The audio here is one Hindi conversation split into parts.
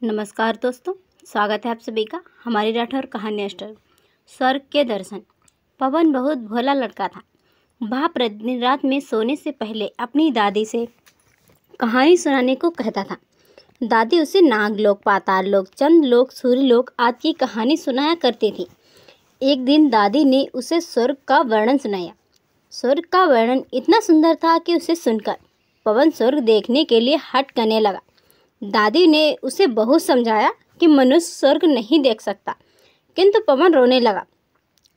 नमस्कार दोस्तों, स्वागत है आप सभी का हमारी राठौर कहानी स्टोर। स्वर्ग के दर्शन। पवन बहुत भोला लड़का था। वह प्रतिदिन रात में सोने से पहले अपनी दादी से कहानी सुनाने को कहता था। दादी उसे नागलोक, पाताललोक, चंद्रलोक, सूर्यलोक आदि की कहानी सुनाया करती थी। एक दिन दादी ने उसे स्वर्ग का वर्णन सुनाया। स्वर्ग का वर्णन इतना सुंदर था कि उसे सुनकर पवन स्वर्ग देखने के लिए हट करने लगा। दादी ने उसे बहुत समझाया कि मनुष्य स्वर्ग नहीं देख सकता, किंतु पवन रोने लगा।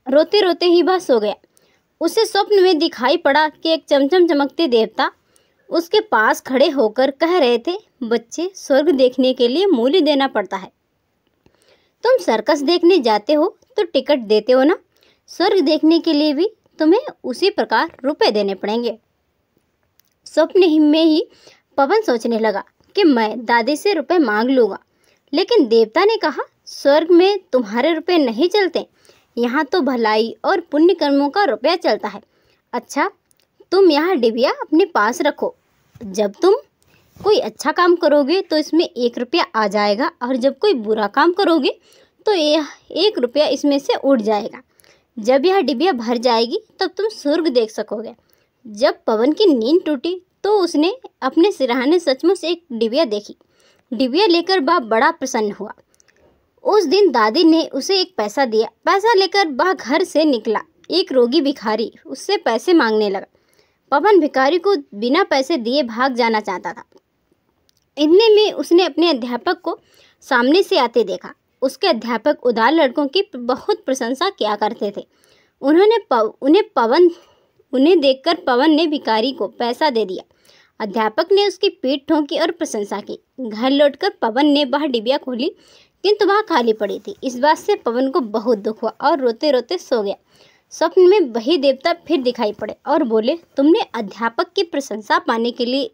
रोते रोते ही वह सो गया। उसे स्वप्न में दिखाई पड़ा कि एक चमचम चमकते देवता उसके पास खड़े होकर कह रहे थे, बच्चे, स्वर्ग देखने के लिए मूल्य देना पड़ता है। तुम सर्कस देखने जाते हो तो टिकट देते हो ना, स्वर्ग देखने के लिए भी तुम्हें उसी प्रकार रुपए देने पड़ेंगे। स्वप्न में ही पवन सोचने लगा कि मैं दादी से रुपए मांग लूँगा, लेकिन देवता ने कहा, स्वर्ग में तुम्हारे रुपए नहीं चलते, यहाँ तो भलाई और पुण्य कर्मों का रुपया चलता है। अच्छा, तुम यहाँ डिबिया अपने पास रखो। जब तुम कोई अच्छा काम करोगे तो इसमें 1 रुपया आ जाएगा, और जब कोई बुरा काम करोगे तो यह 1 रुपया इसमें से उड़ जाएगा। जब यह डिबिया भर जाएगी तब तुम स्वर्ग देख सकोगे। जब पवन की नींद टूटी तो उसने अपने सिरहाने सचमुच एक डिबिया देखी। डिबिया लेकर वह बड़ा प्रसन्न हुआ। उस दिन दादी ने उसे एक पैसा दिया। पैसा लेकर वह घर से निकला। एक रोगी भिखारी उससे पैसे मांगने लगा। पवन भिखारी को बिना पैसे दिए भाग जाना चाहता था। इतने में उसने अपने अध्यापक को सामने से आते देखा। उसके अध्यापक उदार लड़कों की बहुत प्रशंसा किया करते थे। उन्हें देखकर पवन ने भिखारी को पैसा दे दिया। अध्यापक ने उसकी पीठ ठोंकी और प्रशंसा की। घर लौटकर पवन ने वह डिबिया खोली, किंतु वह खाली पड़ी थी। इस बात से पवन को बहुत दुख हुआ और रोते रोते सो गया। स्वप्न में वही देवता फिर दिखाई पड़े और बोले, तुमने अध्यापक की प्रशंसा पाने के लिए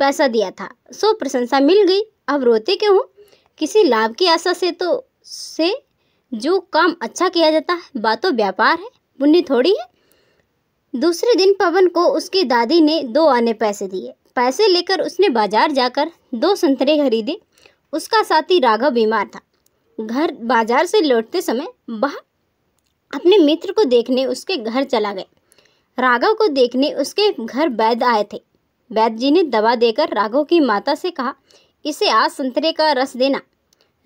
पैसा दिया था, सो प्रशंसा मिल गई, अब रोते क्यों हो? किसी लाभ की आशा से जो काम अच्छा किया जाता है, बातों व्यापार है, पुण्य थोड़ी है। दूसरे दिन पवन को उसकी दादी ने 2 आने पैसे दिए। पैसे लेकर उसने बाजार जाकर 2 संतरे खरीदे। उसका साथी राघव बीमार था। बाजार से लौटते समय वह अपने मित्र को देखने उसके घर चला गया। राघव को देखने उसके घर वैद्य आए थे। वैद्य जी ने दवा देकर राघव की माता से कहा, इसे आज संतरे का रस देना।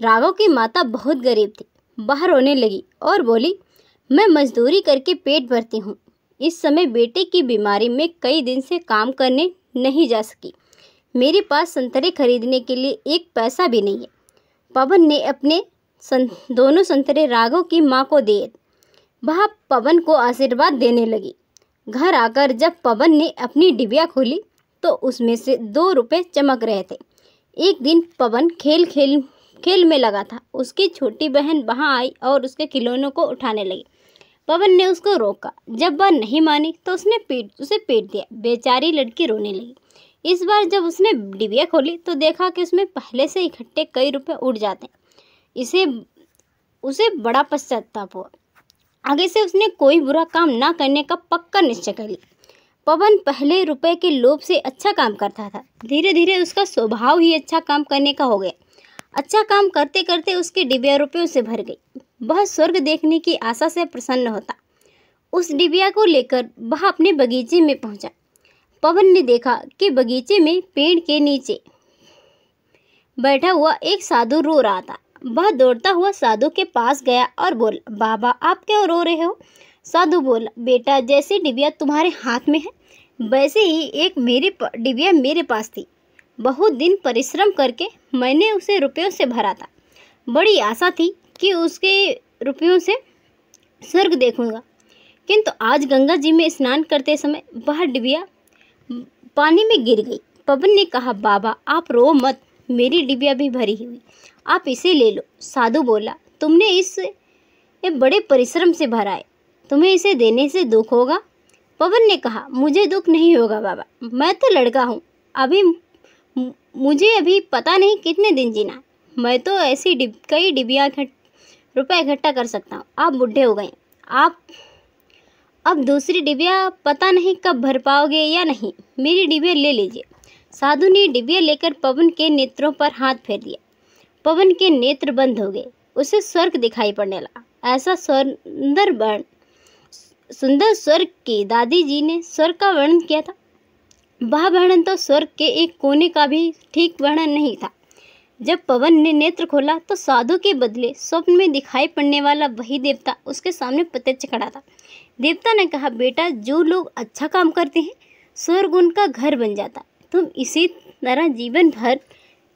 राघव की माता बहुत गरीब थी। वह रोने लगी और बोली, मैं मजदूरी करके पेट भरती हूँ। इस समय बेटे की बीमारी में कई दिन से काम करने नहीं जा सकी। मेरे पास संतरे खरीदने के लिए 1 पैसा भी नहीं है। पवन ने अपने दोनों संतरे राघव की माँ को दिए। वह पवन को आशीर्वाद देने लगी। घर आकर जब पवन ने अपनी डिबिया खोली तो उसमें से 2 रुपए चमक रहे थे। एक दिन पवन खेल में लगा था। उसकी छोटी बहन वहाँ आई और उसके खिलौनों को उठाने लगी। पवन ने उसको रोका। जब वह नहीं मानी तो उसे पीट दिया। बेचारी लड़की रोने लगी। इस बार जब उसने डिबिया खोली तो देखा कि उसमें पहले से इकट्ठे कई रुपए उड़ जाते हैं। उसे बड़ा पश्चाताप हुआ। आगे से उसने कोई बुरा काम ना करने का पक्का निश्चय कर लिया। पवन पहले रुपए के लोभ से अच्छा काम करता था। धीरे धीरे उसका स्वभाव ही अच्छा काम करने का हो गया। अच्छा काम करते करते उसकी डिबिया रुपयों से भर गई। वह स्वर्ग देखने की आशा से प्रसन्न होता। उस डिबिया को लेकर वह अपने बगीचे में पहुंचा। पवन ने देखा कि बगीचे में पेड़ के नीचे बैठा हुआ एक साधु रो रहा था। वह दौड़ता हुआ साधु के पास गया और बोला, बाबा, आप क्यों रो रहे हो? साधु बोला, बेटा, जैसी डिबिया तुम्हारे हाथ में है वैसे ही एक डिबिया मेरे पास थी। बहुत दिन परिश्रम करके मैंने उसे रुपयों से भरा था। बड़ी आशा थी कि उसके रुपयों से स्वर्ग देखूंगा, किंतु आज गंगा जी में स्नान करते समय वह डिबिया पानी में गिर गई। पवन ने कहा, बाबा, आप रो मत, मेरी डिबिया भी भरी हुई, आप इसे ले लो। साधु बोला, तुमने इसे बड़े परिश्रम से भरा है, तुम्हें इसे देने से दुख होगा। पवन ने कहा, मुझे दुख नहीं होगा बाबा, मैं तो लड़का हूँ, मुझे अभी पता नहीं कितने दिन जीना। मैं तो ऐसी कई डिबिया रुपए इकट्ठा कर सकता हूँ। आप बूढ़े हो गए, आप अब दूसरी डिबिया पता नहीं कब भर पाओगे या नहीं, मेरी डिबिया ले लीजिए। साधु ने डिबिया लेकर पवन के नेत्रों पर हाथ फेर दिया। पवन के नेत्र बंद हो गए। उसे स्वर्ग दिखाई पड़ने लगा। ऐसा सुंदर स्वर्ग की दादी जी ने स्वर्ग का वर्णन किया था। वह वर्णन तो स्वर्ग के एक कोने का भी ठीक वर्णन नहीं था। जब पवन ने नेत्र खोला तो साधु के बदले स्वप्न में दिखाई पड़ने वाला वही देवता उसके सामने प्रत्यक्ष खड़ा था। देवता ने कहा, बेटा, जो लोग अच्छा काम करते हैं स्वर्ग उनका घर बन जाता है। तुम इसी तरह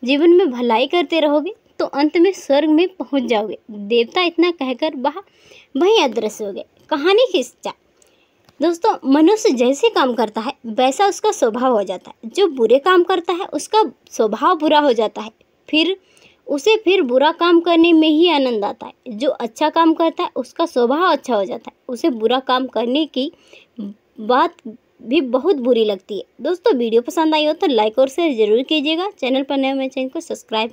जीवन में भलाई करते रहोगे तो अंत में स्वर्ग में पहुंच जाओगे। देवता इतना कहकर वहीं अदृश्य हो गए। कहानी खिंचा। दोस्तों, मनुष्य जैसे काम करता है वैसा उसका स्वभाव हो जाता है। जो बुरे काम करता है उसका स्वभाव बुरा हो जाता है, फिर बुरा काम करने में ही आनंद आता है। जो अच्छा काम करता है उसका स्वभाव अच्छा हो जाता है, उसे बुरा काम करने की बात भी बहुत बुरी लगती है। दोस्तों, वीडियो पसंद आई हो तो लाइक और शेयर जरूर कीजिएगा। चैनल पर नए हो मेरे चैनल को सब्सक्राइब